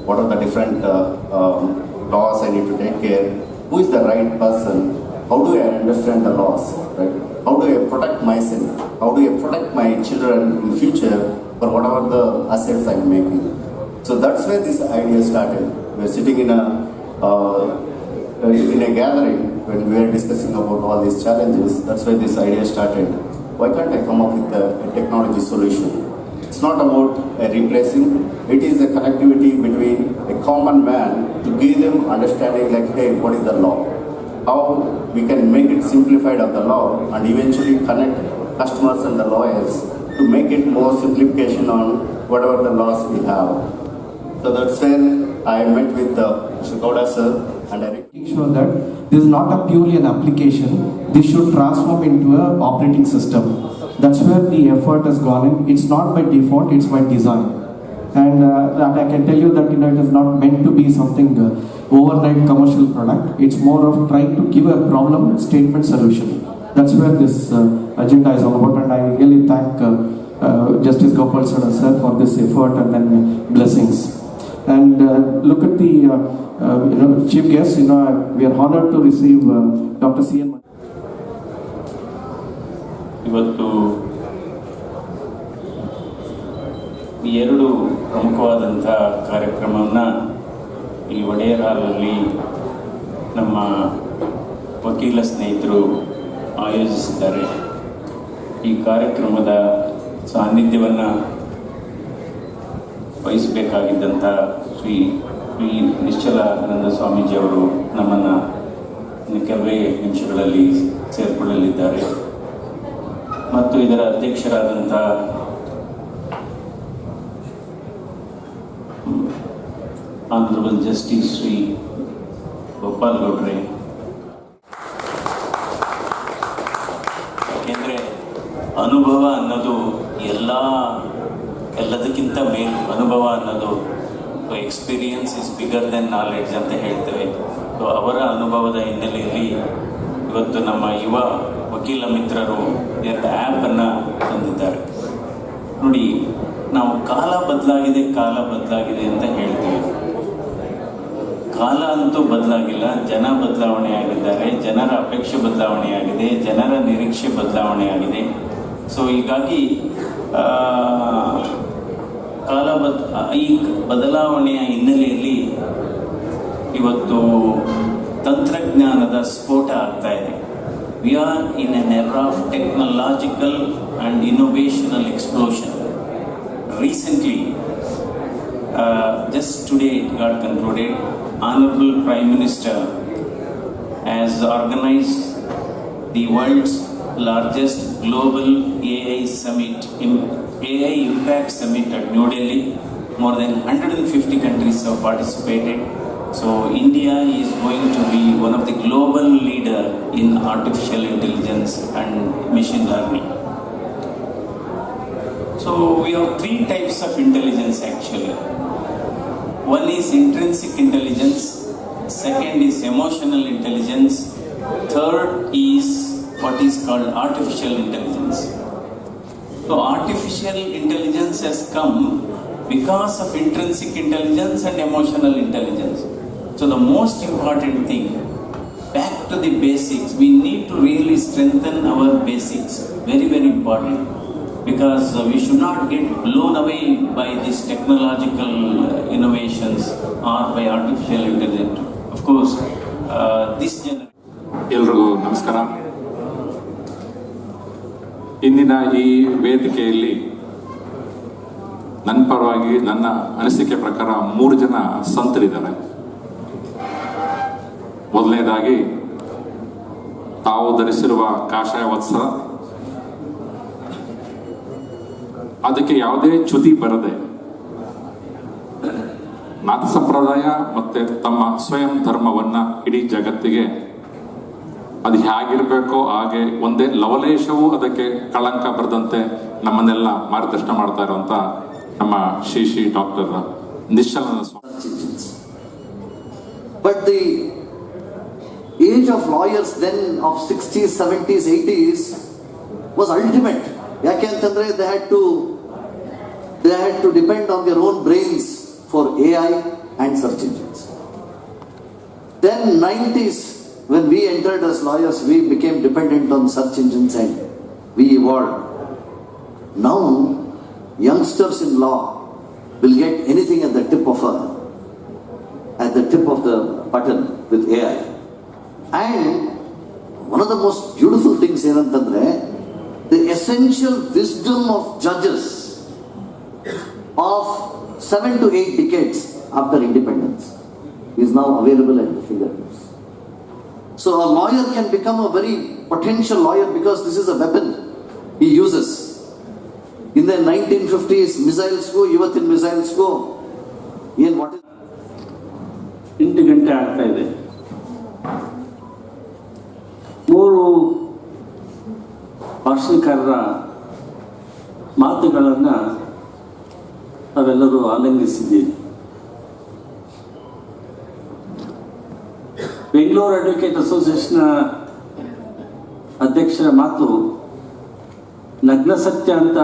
what are the different laws I need to take care, who is the right person, how do I understand the laws, right? How do I protect myself, how do I protect my children in future for whatever the assets I'm making. So that's where this idea started. We're sitting in a gathering when we were discussing about all these challenges. That's where this idea started. Why can't I come up with a technology solution? It's not about replacing, it is a connectivity between a common man to give them understanding like, hey, what is the law? How we can make it simplified of the law and eventually connect customers and the lawyers to make it more simplification on whatever the laws we have. So that's when I met with Mr. Gowda sir and I make sure that this is not a purely an application, this should transform into an operating system. That's where the effort has gone in. It's not by default, it's by design. And that I can tell you that it is not meant to be something overnight commercial product. It's more of trying to give a problem statement solution. That's where this agenda is all about, and I really thank Justice Gopal sir for this effort and then blessings. And look at the chief guest. We are honored to receive Dr. C.N. ಇವತ್ತು ಎರಡು ಪ್ರಮುಖವಾದಂಥ ಕಾರ್ಯಕ್ರಮವನ್ನು ಈ ಒಡೆಯರ್ ಹಾಲಲ್ಲಿ ನಮ್ಮ ವಕೀಲ ಸ್ನೇಹಿತರು ಆಯೋಜಿಸಿದ್ದಾರೆ. ಈ ಕಾರ್ಯಕ್ರಮದ ಸಾನ್ನಿಧ್ಯವನ್ನು ವಹಿಸಬೇಕಾಗಿದ್ದಂಥ ಶ್ರೀ ನಿಶ್ಚಲಾನಂದ ಸ್ವಾಮೀಜಿಯವರು ನಮ್ಮನ್ನು ಕೆಲವೇ ನಿಮಿಷಗಳಲ್ಲಿ ಸೇರಿಕೊಳ್ಳಲಿದ್ದಾರೆ ಮತ್ತು ಇದರ ಅಧ್ಯಕ್ಷರಾದಂಥ ಆನರಬಲ್ ಜಸ್ಟಿಸ್ ಶ್ರೀ ಗೋಪಾಲ್ ಗೌಡ್ರೆ. ಯಾಕೆಂದರೆ ಅನುಭವ ಅನ್ನೋದು ಎಲ್ಲದಕ್ಕಿಂತ ಮೇಲು ಅನುಭವ ಅನ್ನೋದು experience is bigger then knowledge ಅಂತ ಹೇಳ್ತೇವೆ. ಸೊ ಅವರ ಅನುಭವದ ಹಿನ್ನೆಲೆಯಲ್ಲಿ ಇವತ್ತು ನಮ್ಮ ಯುವ ವಕೀಲ ಮಿತ್ರರು 2 ಆ್ಯಪನ್ನು ತಂದಿದ್ದಾರೆ. ನೋಡಿ, ನಾವು ಕಾಲ ಬದಲಾಗಿದೆ ಅಂತ ಹೇಳ್ತೀವಿ. ಕಾಲ ಅಂತೂ ಬದಲಾಗಿಲ್ಲ, ಜನ ಬದಲಾವಣೆ ಆಗಿದ್ದಾರೆ, ಜನರ ಅಪೇಕ್ಷೆ ಬದಲಾವಣೆ ಆಗಿದೆ, ಜನರ ನಿರೀಕ್ಷೆ ಬದಲಾವಣೆ ಆಗಿದೆ. ಸೊ ಹೀಗಾಗಿ ಈ ಬದಲಾವಣೆಯ ಹಿನ್ನೆಲೆಯಲ್ಲಿ ಇವತ್ತು ತಂತ್ರಜ್ಞಾನದ ಸ್ಫೋಟ ಆಗ್ತಾ ಇದೆ. We are in an era of technological and innovational explosion. Recently, just today it got concluded, Honorable Prime Minister has organized the world's largest global AI summit, AI Impact Summit at New Delhi. More than 150 countries have participated. So India is going to be one of the global leader in artificial intelligence and machine learning. So we have 3 types of intelligence actually. One is intrinsic intelligence, second is emotional intelligence, third is what is called artificial intelligence. So artificial intelligence has come because of intrinsic intelligence and emotional intelligence. So the most important thing, back to the basics, we need to really strengthen our basics, very, very important, because we should not get blown away by these technological innovations or by artificial intelligence. Of course, this generation. ಎಲ್ರಿಗೂ ನಮಸ್ಕಾರ. ಇಂದಿನ ಈ ವೇದಿಕೆಯಲ್ಲಿ ನನ್ನ ಪರವಾಗಿ ನನ್ನ ಅನಿಸಿಕೆ ಪ್ರಕಾರ 3 ಜನ ಸಂತರಿದ್ದಾರೆ. ಮೊದಲನೇದಾಗಿ ತಾವು ಧರಿಸಿರುವ ಕಾಷಾಯ ವಸ್ತ್ರ, ಅದಕ್ಕೆ ಯಾವುದೇ ಚ್ಯುತಿ ಬರದೆ ನಾಥ ಸಂಪ್ರದಾಯ ಮತ್ತೆ ತಮ್ಮ ಸ್ವಯಂ ಧರ್ಮವನ್ನ ಇಡೀ ಜಗತ್ತಿಗೆ ಅದು ಹೇಗಿರಬೇಕೋ ಹಾಗೆ ಒಂದೇ ಲವಲೇಶವೂ ಅದಕ್ಕೆ ಕಳಂಕ ಬರದಂತೆ ನಮ್ಮನ್ನೆಲ್ಲ ಮಾರ್ಗದರ್ಶನ ಮಾಡ್ತಾ ಇರುವಂತ ನಮ್ಮ Shri doctor Nishchalananda Swami. But the age of lawyers then of 60s, 70s, 80s was ultimate. ಯಾಕೆಂತಂದ್ರೆ they had to depend on their own brains for AI and search engines. Then 90s, when we entered as lawyers, we became dependent on search engines and we evolved. Now, youngsters in law will get anything at the tip of the button with AI. And one of the most beautiful things ಏನಂತಂದ್ರೆ, the essential wisdom of judges of 7 to 8 decades after independence is now available at the fingertips. So a lawyer can become a very potential lawyer because this is a weapon he uses. In the 1950s, missiles go, ಇವತ್ತಿನ missiles go. what is 8 ಗಂಟೆ ಆಗ್ತಾ ಇದೆ. 3 ಭಾಷಣಕಾರರ ಮಾತುಗಳನ್ನು ನಾವೆಲ್ಲರೂ ಆಲಿಂಗಿಸಿದ್ದೀವಿ. Bengaluru advocate association ಅಧ್ಯಕ್ಷರ ಮಾತು ನಗ್ನ ಸತ್ಯ ಅಂತ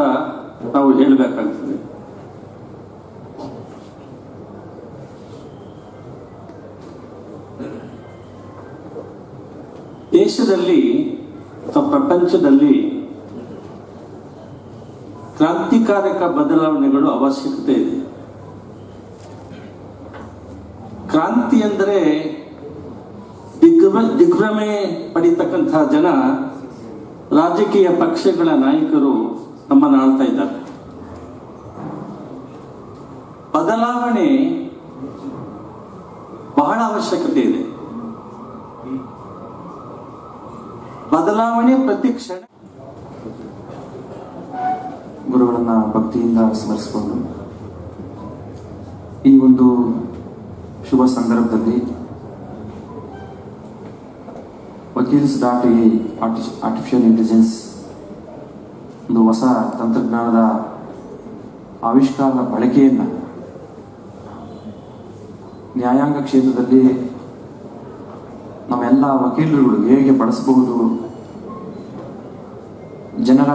ನಾವು ಹೇಳಬೇಕಾಗ್ತದೆ. ದೇಶದಲ್ಲಿ ಅಥವಾ ಪ್ರಪಂಚದಲ್ಲಿ ಕ್ರಾಂತಿಕಾರಕ ಬದಲಾವಣೆಗಳು ಅವಶ್ಯಕತೆ ಇದೆ. ಕ್ರಾಂತಿ ಅಂದರೆ ದಿಗ್ಭ್ರಮೆ ಪಡಿತಕ್ಕಂತಹ ಜನ ರಾಜಕೀಯ ಪಕ್ಷಗಳ ನಾಯಕರು ನಮ್ಮನ್ನು ಆಳ್ತಾ ಇದ್ದಾರೆ. ಬದಲಾವಣೆ ಬಹಳ ಅವಶ್ಯಕತೆ ಇದೆ. ಬದಲಾವಣೆ ಪ್ರತಿ ಕ್ಷಣ ಗುರುಗಳನ್ನ ಭಕ್ತಿಯಿಂದ ಸ್ಮರಿಸಿಕೊಂಡು ಈ ಒಂದು ಶುಭ ಸಂದರ್ಭದಲ್ಲಿ ವಕೀಲ್ಸ್.ಎ ಆರ್ಟಿಫಿಷಿಯಲ್ ಇಂಟೆಲಿಜೆನ್ಸ್ ಒಂದು ಹೊಸ ತಂತ್ರಜ್ಞಾನದ ಆವಿಷ್ಕಾರದ ಬಳಕೆಯನ್ನು ನ್ಯಾಯಾಂಗ ಕ್ಷೇತ್ರದಲ್ಲಿ ನಮ್ಮೆಲ್ಲ ವಕೀಲರುಗಳು ಹೇಗೆ ಬಳಸಬಹುದು, ಜನರ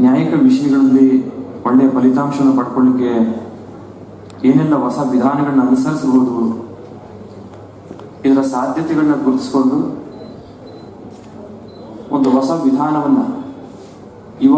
ನ್ಯಾಯಿಕ ವಿಷಯಗಳಲ್ಲಿ ಒಳ್ಳೆಯ ಫಲಿತಾಂಶವನ್ನು ಪಡ್ಕೊಳ್ಳಿಕ್ಕೆ ಏನೆಲ್ಲ ಹೊಸ ವಿಧಾನಗಳನ್ನ ಅನುಸರಿಸಬಹುದು, ಇದರ ಸಾಧ್ಯತೆಗಳನ್ನ ಗುರುತಿಸಿಕೊಂಡು ಒಂದು ಹೊಸ ವಿಧಾನವನ್ನು ಯುವ